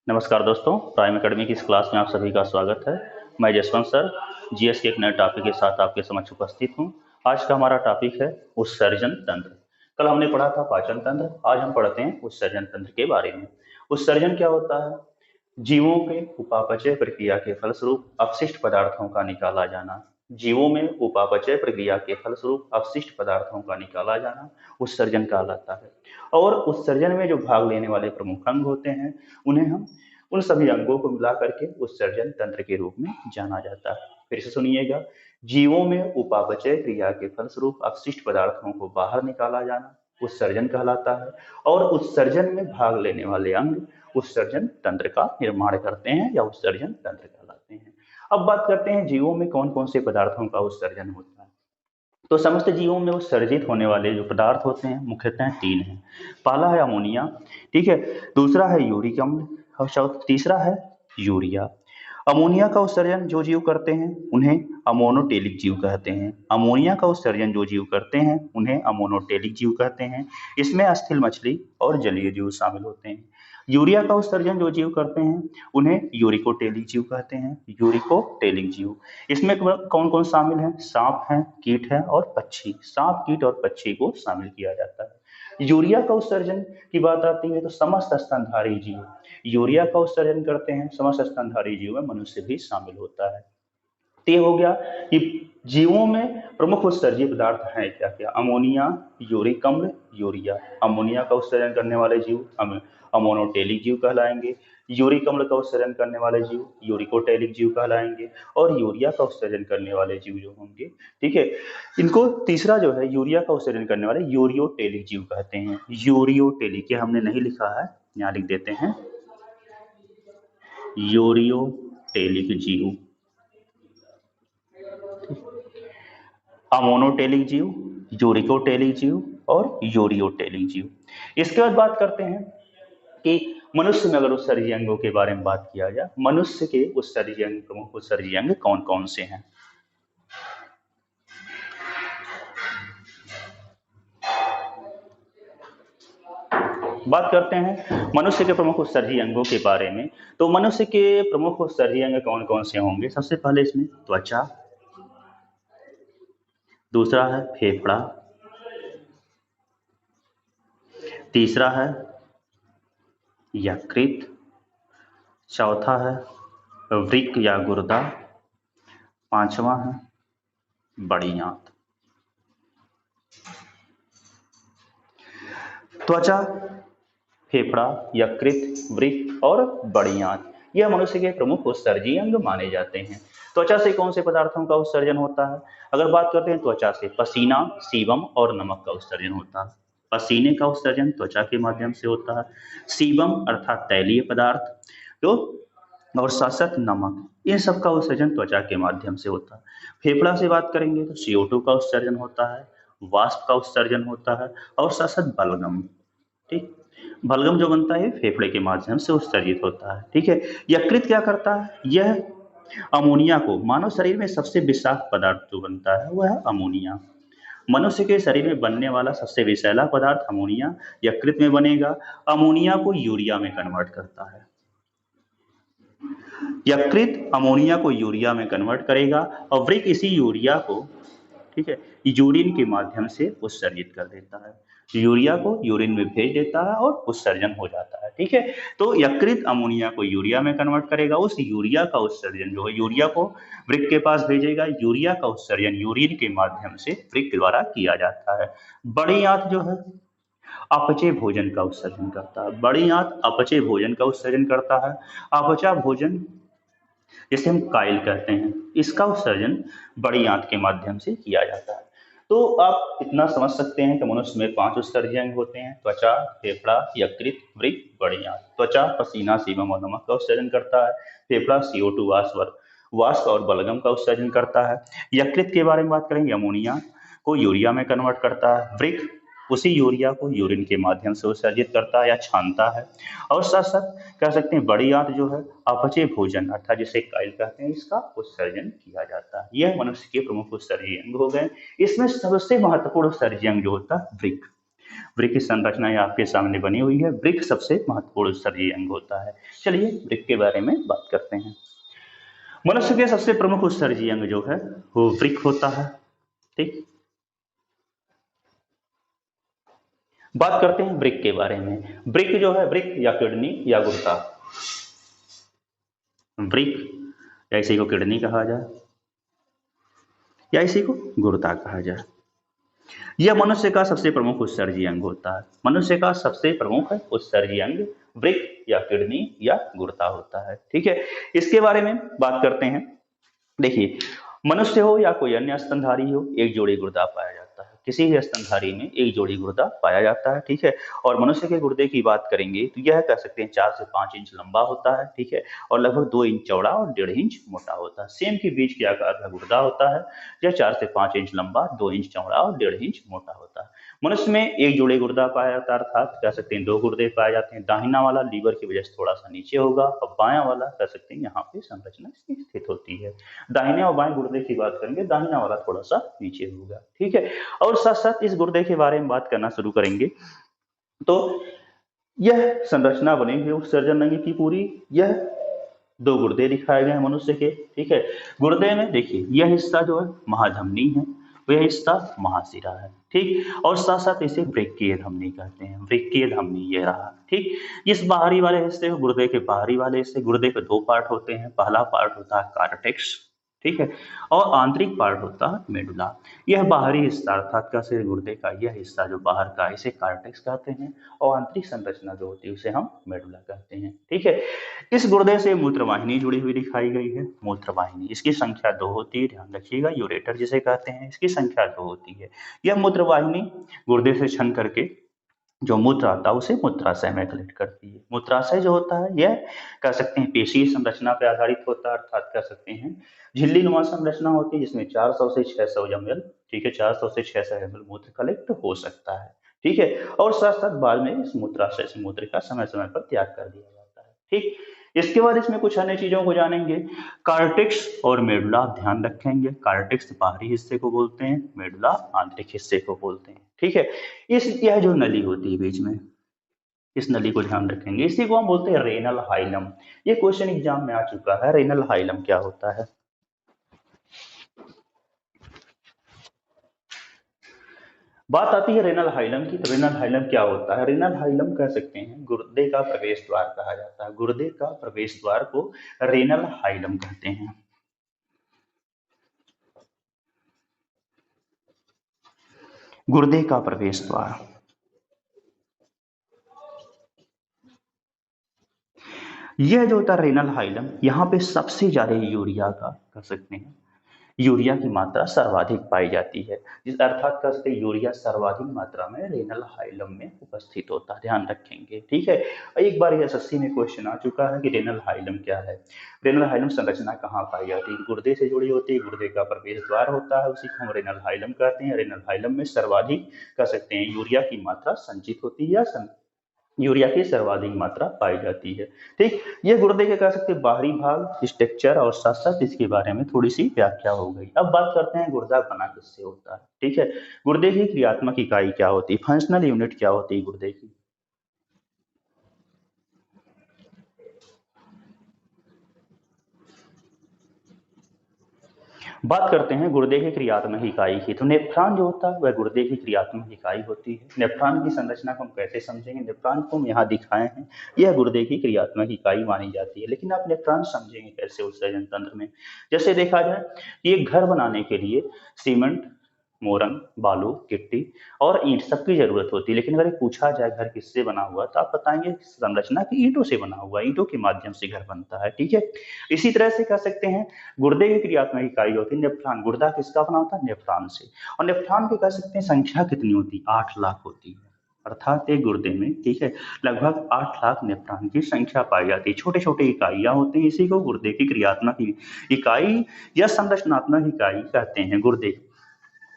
नमस्कार दोस्तों, prime academy की इस क्लास में आप सभी का स्वागत है। मैं जसवंत सर जीएस के एक नए टॉपिक के साथ आपके समक्ष उपस्थित हूं। आज का हमारा टॉपिक है उत्सर्जन तंत्र। कल हमने पढ़ा था पाचन तंत्र, आज हम पढ़ते हैं उत्सर्जन तंत्र के बारे में। उत्सर्जन क्या होता है? जीवों के उपापचय प्रक्रिया के फलस्वरूप अपशिष्ट पदार्थों का निकाला जाना। जीवों में उपापचय प्रक्रिया के फलस्वरूप अपशिष्ट पदार्थों का निकाला जाना उत्सर्जन कहलाता है। और उत्सर्जन में जो भाग लेने वाले प्रमुख अंग होते हैं, उन्हें हम उन सभी अंगों को मिला करके उत्सर्जन तंत्र के रूप में जाना जाता है। फिर से सुनिएगा, जीवों में उपापचय क्रिया के फलस्वरूप अपशिष्ट पदार्थों को बाहर निकाला जाना उत्सर्जन कहलाता है। और उत्सर्जन में भाग लेने वाले अंग उत्सर्जन तंत्र का निर्माण करते हैं या उत्सर्जन तंत्र कहलाते हैं। अब बात करते हैं जीवों में कौन कौन से पदार्थों का उत्सर्जन होता है। तो समस्त जीवों में उत्सर्जित होने वाले जो पदार्थ होते हैं मुख्यतः तीन हैं। पहला है अमोनिया, ठीक है। दूसरा है यूरिक अम्ल और तीसरा है यूरिया। अमोनिया का उत्सर्जन जो जीव करते हैं उन्हें अमोनोटेलिक जीव कहते हैं। अमोनिया का उत्सर्जन जो जीव करते हैं उन्हें अमोनोटेलिक जीव कहते हैं। इसमें अस्थिल मछली और जलीय जीव शामिल होते हैं। यूरिया का उत्सर्जन जो जीव करते हैं उन्हें यूरिकोटेलिक जीव कहते हैं। यूरिकोटेलिक जीव, इसमें कौन कौन शामिल है? सांप है, कीट है और पक्षी। सांप, कीट और पक्षी को शामिल किया जाता है। यूरिया का उत्सर्जन की बात आती है तो समस्त स्तनधारी जीव यूरिया का उत्सर्जन करते हैं। समस्त स्तनधारी जीव में मनुष्य भी शामिल होता है। तो ये हो गया कि जीवों में प्रमुख उत्सर्जीय पदार्थ हैं क्या क्या। अमोनिया, यूरिक अम्ल, यूरिया। अमोनिया का उत्सर्जन करने वाले जीव अमोनोटेलिक जीव कहलाएंगे। यूरिक अम्ल का उत्सर्जन करने वाले जीव यूरिकोटेलिक जीव कहलाएंगे। और यूरिया का उत्सर्जन करने वाले जीव जो होंगे, ठीक है, इनको तीसरा जो है यूरिया का उत्सर्जन करने वाले यूरियोटेलिक जीव कहते हैं। यूरियोटेलिक, ये हमने नहीं लिखा है, यहाँ लिख देते हैं, यूरियोटेलिक जीव। अमोनोटेलिक जीव, यूरिकोटेलिक जीव और यूरियोटेलिक जीव। इसके बाद बात करते हैं कि मनुष्य में अगर उत्सर्जी अंगों के बारे में बात किया जाए, मनुष्य के उत्सर्जी अंग, प्रमुख उत्सर्जी अंग कौन कौन से हैं। बात करते हैं मनुष्य के प्रमुख उत्सर्जी अंगों के बारे में। तो मनुष्य के प्रमुख उत्सर्जी अंग कौन कौन से होंगे? सबसे पहले इसमें त्वचा, दूसरा है फेफड़ा, तीसरा है यकृत, चौथा है वृक्क या गुर्दा, पांचवा है बड़ी आंत। त्वचा, फेफड़ा, यकृत, वृक्क और बड़ी आंत, यह मनुष्य के प्रमुख उत्सर्जी अंग माने जाते हैं। त्वचा से कौन से पदार्थों का उत्सर्जन होता है? अगर बात करते हैं त्वचा से, पसीना, सीबम और नमक का उत्सर्जन होता है। पसीने का उत्सर्जन त्वचा के माध्यम से होता है। सीबम अर्थात तैलीय पदार्थ तो और साथ साथ नमक, इन सब का उत्सर्जन त्वचा के माध्यम से होता है। फेफड़ा से बात करेंगे तो CO2 का उत्सर्जन होता है, वाष्प का उत्सर्जन होता है और साथ साथ बलगम, ठीक। बलगम जो बनता है फेफड़े के माध्यम से उत्सर्जित होता है, ठीक है। यकृत क्या करता है? यह अमोनिया को, मानव शरीर में सबसे विषाक्त पदार्थ जो बनता है वह है अमोनिया। मनुष्य के शरीर में बनने वाला सबसे विषैला पदार्थ अमोनिया यकृत में बनेगा। अमोनिया को यूरिया में कन्वर्ट करता है। यकृत अमोनिया को यूरिया में कन्वर्ट करेगा और वृक्क इसी यूरिया को, ठीक है, यूरिन के माध्यम से उत्सर्जित कर देता है। यूरिया को यूरिन में भेज देता है और उत्सर्जन हो जाता है, ठीक है। तो यकृत अमोनिया को यूरिया में कन्वर्ट करेगा, उस यूरिया का उत्सर्जन जो है यूरिया को वृक्क के पास भेजेगा। यूरिया का उत्सर्जन यूरिन के माध्यम से वृक्क द्वारा किया जाता है। बड़ी आंत जो है अपचय भोजन का उत्सर्जन करता है। बड़ी आंत अपचय भोजन का उत्सर्जन करता है। अपचा भोजन जिसे हम काइल कहते हैं, इसका उत्सर्जन बड़ी आंत के माध्यम से किया जाता है। तो आप इतना समझ सकते हैं कि मनुष्य में 5 उत्सर्जी अंग होते हैं: त्वचा, फेफड़ा, यकृत, वृक्क, बड़ी आंत। त्वचा पसीना, सीबम और नमक का उत्सर्जन करता है। फेफड़ा CO2 वाष्प और बलगम का उत्सर्जन करता है। यकृत के बारे में बात करेंगे, अमोनिया को यूरिया में कन्वर्ट करता है। वृक्क उसी यूरिया को यूरिन के माध्यम से उत्सर्जित करता है या छानता है। और साथ साथ कह सकते हैं बड़ी आंत जो है अपचय भोजन अर्थात जिसे काइल कहते हैं, इसका उत्सर्जन किया जाता है। यह मनुष्य के प्रमुख उत्सर्जी अंग हो गए। इसमें सबसे महत्वपूर्ण उत्सर्जी अंग जो होता है वृक्क। वृक्क की संरचना यहाँ आपके सामने बनी हुई है। वृक्क सबसे महत्वपूर्ण उत्सर्जीय अंग होता है। चलिए वृक्क के बारे में बात करते हैं। मनुष्य के सबसे प्रमुख उत्सर्जीय अंग जो है वो वृक्क होता है। ठीक, बात करते हैं वृक्क के बारे में। वृक्क जो है, वृक्क या किडनी या गुर्दा, वृक्क या इसी को किडनी कहा जाए या इसी को गुर्दा कहा जाए, यह मनुष्य का सबसे प्रमुख उत्सर्जीय अंग होता है। मनुष्य का सबसे प्रमुख उत्सर्जीय अंग वृक्क या किडनी या गुर्दा होता है। ठीक है, इसके बारे में बात करते हैं। देखिए, मनुष्य हो या कोई अन्य स्तनधारी हो, एक जोड़ी गुर्दा पाया जाता है। किसी भी स्तनधारी में एक जोड़ी गुर्दा पाया जाता है। ठीक है, और मनुष्य के गुर्दे की बात करेंगे तो यह कह सकते हैं 4 से 5 इंच लंबा होता है। ठीक है, और लगभग 2 इंच चौड़ा और 1.5 इंच मोटा होता है। सेम के बीच के आकार का गुर्दा होता है। यह 4 से 5 इंच लंबा, 2 इंच चौड़ा और 1.5 इंच मोटा होता है। मनुष्य में एक जोड़े गुर्दा पाया जाता है, अर्थात कह सकते हैं 2 गुर्दे पाए जाते हैं। दाहिना वाला लीवर की वजह से थोड़ा सा नीचे होगा और बायां वाला कह सकते हैं यहाँ पे संरचना इसकी स्थित होती है। दाहिने और बाएं गुर्दे की बात करेंगे, दाहिना वाला थोड़ा सा नीचे होगा। ठीक है, और साथ साथ इस गुर्दे के बारे में बात करना शुरू करेंगे तो यह संरचना बनी हुई उत्सर्जन अंग की पूरी। यह 2 गुर्दे दिखाए गए हैं मनुष्य के। ठीक है, गुर्दे में देखिए यह हिस्सा जो है महाधमनी है, वह हिस्सा महाशिरा है। ठीक, और साथ साथ इसे वृक्कीय धमनी कहते हैं। वृक्कीय धमनी ये रहा। ठीक, इस बाहरी वाले हिस्से को, गुर्दे के बाहरी वाले हिस्से, गुर्दे के 2 पार्ट होते हैं। पहला पार्ट होता है कार्टेक्स, ठीक है, और आंतरिक पार्ट होता है मेडुला। यह बाहरी हिस्सा अर्थात का से गुर्दे का यह हिस्सा जो बाहर का, इसे कार्टेक्स कहते हैं, और आंतरिक संरचना जो होती है उसे हम मेडुला कहते हैं। ठीक है, इस गुर्दे से मूत्रवाहिनी जुड़ी हुई दिखाई गई है। मूत्रवाहिनी, इसकी संख्या 2 होती है, ध्यान रखिएगा, यूरेटर जिसे कहते हैं, इसकी संख्या 2 होती है। यह मूत्रवाहिनी गुर्दे से छन करके जो मूत्र आता है उसे मूत्राशय में कलेक्ट करती है। मूत्राशय जो होता है यह कह सकते हैं पेशीय संरचना पर आधारित होता है, अर्थात कह सकते हैं झिल्ली नुमा संरचना होती है जिसमें 400 से 600 ml, ठीक है, 400 से 600 ml मूत्र कलेक्ट हो सकता है। ठीक है, और साथ साथ बाद में इस मूत्राशय से मूत्र का समय समय पर त्याग कर दिया जाता है। ठीक, इसके बाद इसमें कुछ अन्य चीजों को जानेंगे। कार्टेक्स और मेडुला ध्यान रखेंगे। कार्टेक्स बाहरी हिस्से को बोलते हैं, मेडुला आंतरिक हिस्से को बोलते हैं। ठीक है, यह जो नली होती है बीच में, इस नली को ध्यान रखेंगे। इसी को हम बोलते हैं रेनल हाइलम। ये क्वेश्चन एग्जाम में आ चुका है, रेनल हाइलम क्या होता है। बात आती है रेनल हाइलम की, तो रेनल हाइलम क्या होता है। रेनल हाइलम कह सकते हैं गुर्दे का प्रवेश द्वार कहा जाता है। गुर्दे का प्रवेश द्वार को रेनल हाइलम कहते हैं। गुर्दे का प्रवेश द्वार, यह जो होता है रेनल हाइलम, यहाँ पे सबसे ज्यादा यूरिया का कह सकते हैं, यूरिया की मात्रा सर्वाधिक पाई जाती है। जिस अर्थात कर सकते यूरिया सर्वाधिक मात्रा में रेनल हाइलम में उपस्थित होता है, ध्यान रखेंगे। ठीक है, एक बार एसएससी में क्वेश्चन आ चुका है कि रेनल हाइलम क्या है। रेनल हाइलम संरचना कहाँ पाई जाती है, गुर्दे से जुड़ी होती है, गुर्दे का प्रवेश द्वार होता है, उसी को हम रेनल हाइलम कहते हैं। रेनल हाइलम में सर्वाधिक कह सकते हैं यूरिया की मात्रा संचित होती है या यूरिया की सर्वाधिक मात्रा पाई जाती है। ठीक, ये गुर्दे के कह सकते हैं बाहरी भाग, स्ट्रक्चर और साथ साथ इसके बारे में थोड़ी सी व्याख्या हो गई। अब बात करते हैं गुर्दा बना किससे होता है। ठीक है, गुर्दे की क्रियात्मक इकाई क्या होती है, फंक्शनल यूनिट क्या होती है गुर्दे की। बात करते हैं गुर्दे की क्रियात्मक इकाई की, तो नेफ्रॉन जो होता है वह गुर्दे की क्रियात्मक इकाई होती है। नेफ्रॉन की संरचना को हम कैसे समझेंगे, नेफ्रॉन को हम यहाँ दिखाए हैं, यह गुर्दे की क्रियात्मक इकाई मानी जाती है। लेकिन आप नेफ्रॉन समझेंगे कैसे उत्सर्जन तंत्र में। जैसे देखा जाए कि एक घर बनाने के लिए सीमेंट, मोरंग, बालू, गिट्टी और ईंट सबकी जरूरत होती है। लेकिन अगर पूछा जाए घर किससे बना हुआ, तो आप बताएंगे संरचना की ईंटों से बना हुआ, ईंटों के माध्यम से घर बनता है। ठीक है, इसी तरह से कह सकते हैं गुर्दे की क्रियात्मक इकाई होती है नेफ्रॉन। गुर्दा किसका बना होता है, नेफ्रॉन से। और नेफ्रॉन की कह सकते हैं संख्या कितनी होती है, 8 लाख होती है। अर्थात एक गुर्दे में, ठीक है, लगभग 8 लाख नेफ्रॉन की संख्या पाई जाती है। छोटे छोटे इकाइयां होती हैं, इसी को गुर्दे की क्रियात्मक इकाई या संरचनात्मक इकाई कहते हैं। गुर्दे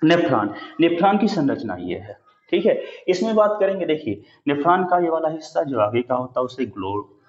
नेफ्रॉन, नेफ्रॉन की संरचना ये है। ठीक है, इसमें बात करेंगे, देखिए नेफ्रॉन का ये वाला हिस्सा जो आगे का होता है उसे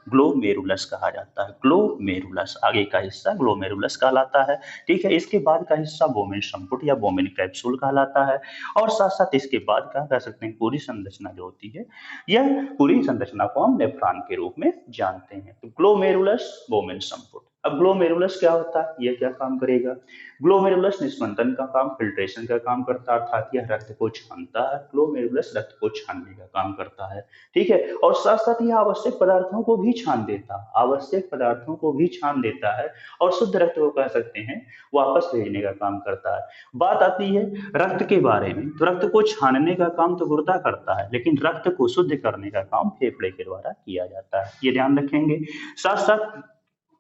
ग्लोमेरुलस कहा जाता है। ग्लोमेरुलस आगे का हिस्सा ग्लोमेरुलस कहलाता है। ठीक है, इसके बाद का हिस्सा बोमेन संपुट या बोमेन कैप्सूल कहलाता है। और साथ साथ इसके बाद का कह सकते हैं पूरी संरचना जो होती है, यह पूरी संरचना को हम नेफ्रॉन के रूप में जानते हैं। तो ग्लोमेरुलस, बोमेन संपुट। अब ग्लोमेरुलस क्या होता है, यह क्या काम करेगा? ग्लोमेरुलस निस्पंदन का काम, फिल्ट्रेशन का काम करता है, अर्थात यह रक्त को छानता है। ग्लोमेरुलस रक्त को छानने का काम करता है। ठीक है, और साथ साथ यह आवश्यक पदार्थों को भी छान देता है, आवश्यक पदार्थों को भी छान देता है और शुद्ध रक्त को कह सकते हैं वापस भेजने का काम करता है। बात आती है रक्त के बारे में, तो रक्त को छानने का काम तो गुर्दा करता है, लेकिन रक्त को शुद्ध करने का काम फेफड़े के द्वारा किया जाता है, ये ध्यान रखेंगे। साथ साथ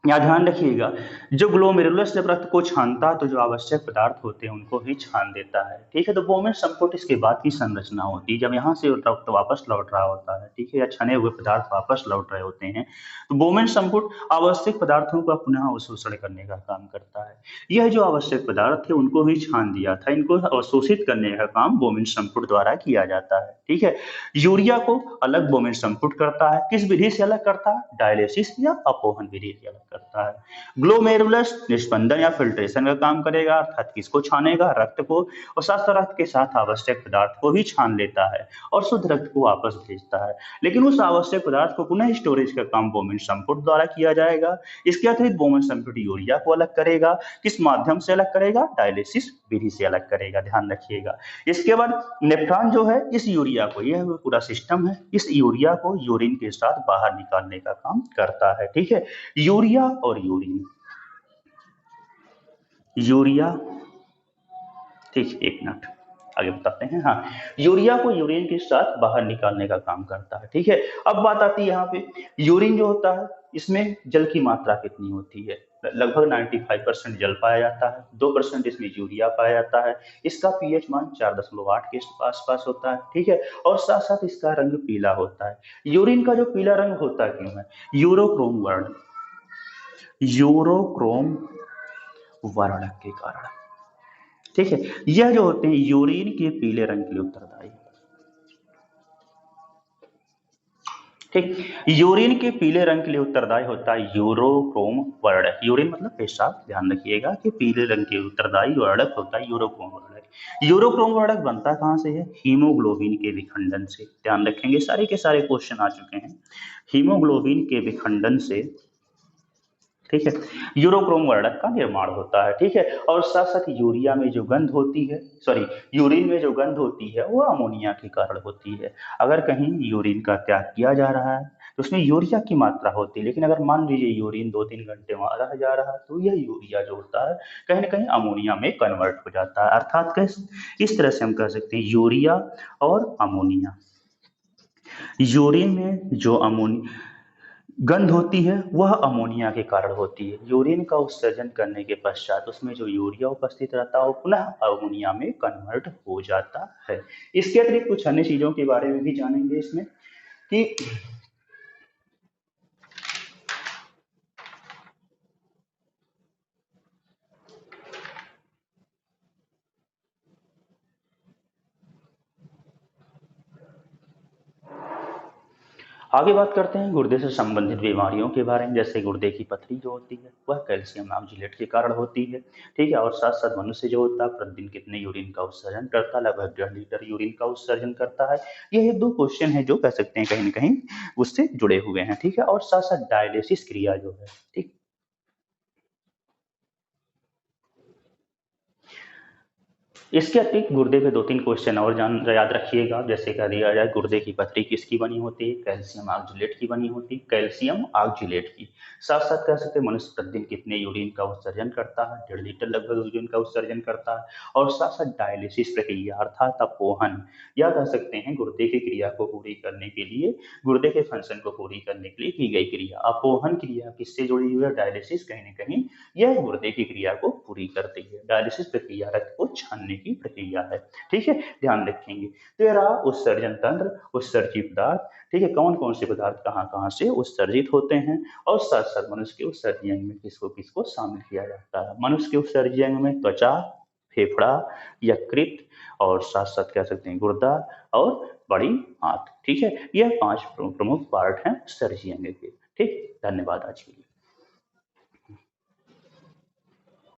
यहाँ ध्यान रखिएगा, जो ग्लोमेरुलस जब रक्त को छानता है तो जो आवश्यक पदार्थ होते हैं उनको भी छान देता है। ठीक है, तो बोमेन संपुट इसके बाद की संरचना होती है, जब यहाँ से रक्त वापस लौट रहा होता है, ठीक है, या छने हुए पदार्थ वापस लौट रहे होते हैं, तो बोमेन संपुट आवश्यक पदार्थों का पुनः अवशोषण करने का काम करता है। यह जो आवश्यक पदार्थ थे उनको भी छान दिया था, इनको अवशोषित करने का काम बोमेन संपुट द्वारा किया जाता है। ठीक है, यूरिया को अलग बोमेन संपुट करता है, किस विधि से अलग करता है? डायलिसिस या अपोहन विधि से अलग करता है। ग्लोमेरुलस निस्पंदन या फिल्ट्रेशन का काम करेगा, अर्थात किसको छानेगा? रक्त को, और साथ साथ रक्त के साथ आवश्यक पदार्थ को भी छान लेता है और शुद्ध रक्त को वापस भेजता है। लेकिन उस आवश्यक पदार्थ को पुनः स्टोरेज का काम बोमेन संपुट द्वारा किया जाएगा। इसके अतिरिक्त बोमेन संपुट यूरिया को अलग करेगा, किस माध्यम से अलग करेगा? डायलिसिस विधि से अलग करेगा, ध्यान रखिएगा। इसके बाद नेफ्रॉन जो है इस यूरिया को, यह पूरा सिस्टम है, इस यूरिया को यूरिन के साथ बाहर निकालने का काम करता है। ठीक है, यूरिया और यूरिन, यूरिया, ठीक, एक मिनट आगे बताते हैं। हाँ, यूरिया को यूरिन के साथ बाहर निकालने का काम करता है। ठीक है, अब बात आती है यहाँ पे यूरिन जो होता है इसमें जल की मात्रा कितनी होती है? लगभग 95% जल पाया जाता है, 2% इसमें यूरिया पाया जाता है। इसका पीएच मान 4.8 के आसपास होता है। ठीक है, और साथ साथ इसका रंग पीला होता है। यूरिन का जो पीला रंग होता क्यों है? यूरोक्रोम वर्ण, यूरोक्रोम वर्ण के कारण। ठीक है, यह जो होते हैं यूरिन के पीले रंग के लिए उत्तरदायी। ठीक, यूरिन के पीले रंग के लिए उत्तरदायी होता है यूरोक्रोम वर्ण। यूरिन मतलब पेशाब, ध्यान रखिएगा कि पीले रंग के उत्तरदायी वर्णक होता है यूरोक्रोम वर्णक। यूरोक्रोम वर्णक बनता कहां से है? हीमोग्लोबिन के विखंडन से, ध्यान रखेंगे, सारे के सारे क्वेश्चन आ चुके हैं। हीमोग्लोबिन के विखंडन से, ठीक है, यूरोक्रोम वर्णक का निर्माण होता है। ठीक है, और साथ साथ यूरिया में जो गंध होती है, सॉरी, यूरिन में जो गंध होती है वो अमोनिया के कारण होती है। अगर कहीं यूरिन का त्याग किया जा रहा है तो उसमें यूरिया की मात्रा होती है, लेकिन अगर मान लीजिए यूरिन 2-3 घंटे वहां रह जा रहा है तो यह यूरिया जो होता है कहीं ना कहीं अमोनिया में कन्वर्ट हो जाता है। अर्थात कैसे, इस तरह से हम कह सकते हैं यूरिया और अमोनिया। यूरिन में जो अमोनिया गंध होती है वह अमोनिया के कारण होती है। यूरिन का उत्सर्जन करने के पश्चात उसमें जो यूरिया उपस्थित रहता है वो पुनः अमोनिया में कन्वर्ट हो जाता है। इसके अतिरिक्त कुछ अन्य चीजों के बारे में भी जानेंगे इसमें कि आगे बात करते हैं गुर्दे से संबंधित बीमारियों के बारे में, जैसे गुर्दे की पथरी जो होती है वह कैल्शियम ऑक्जेलेट के कारण होती है। ठीक है, और साथ साथ मनुष्य जो होता है प्रतिदिन कितने यूरिन का उत्सर्जन करता है? लगभग 1.5 लीटर यूरिन का उत्सर्जन करता है। ये 2 क्वेश्चन है जो कह सकते हैं कहीं ना कहीं उससे जुड़े हुए हैं। ठीक है, और साथ साथ डायलिसिस क्रिया जो है, ठीक, इसके अतिरिक्त गुर्दे पे 2-3 क्वेश्चन और जान याद रखिएगा, जैसे कह दिया जाए गुर्दे की पथरी किसकी बनी होती है? कैल्शियम ऑक्जेलेट की बनी होती है, कैल्शियम ऑक्जेलेट की। साथ साथ कह सकते हैं मनुष्य प्रतिदिन कितने यूरिन का उत्सर्जन करता है? 1.5 लीटर लगभग यूरिन का उत्सर्जन करता है। और साथ साथ डायलिसिस प्रक्रिया अर्थात अपोहन, या कह सकते हैं गुर्दे की क्रिया को पूरी करने के लिए, गुर्दे के फंक्शन को पूरी करने के लिए की गई क्रिया। अपोहन क्रिया किससे जुड़ी हुई है? डायलिसिस कहीं ना कहीं यह गुर्दे की क्रिया को पूरी करती है। डायलिसिस प्रक्रिया रक्त को छानने की प्रक्रिया है। ठीक है, ध्यान रखेंगे। तो ये रहा उत्सर्जन तंत्र, उत्सर्जी पदार्थ। ठीक है, कौन कौन से पदार्थ कहाँ कहाँ से उत्सर्जित होते हैं, और साथ साथ मनुष्य के उत्सर्जी अंग में किसको किसको शामिल किया जाता है? मनुष्य के उत्सर्जी अंग में त्वचा, फेफड़ा, यकृत, और साथ साथ कह सकते हैं गुर्दा और बड़ी आंत। ठीक है, यह 5 प्रमुख पार्ट हैं उत्सर्जी अंग के। ठीक, धन्यवाद आज के लिए।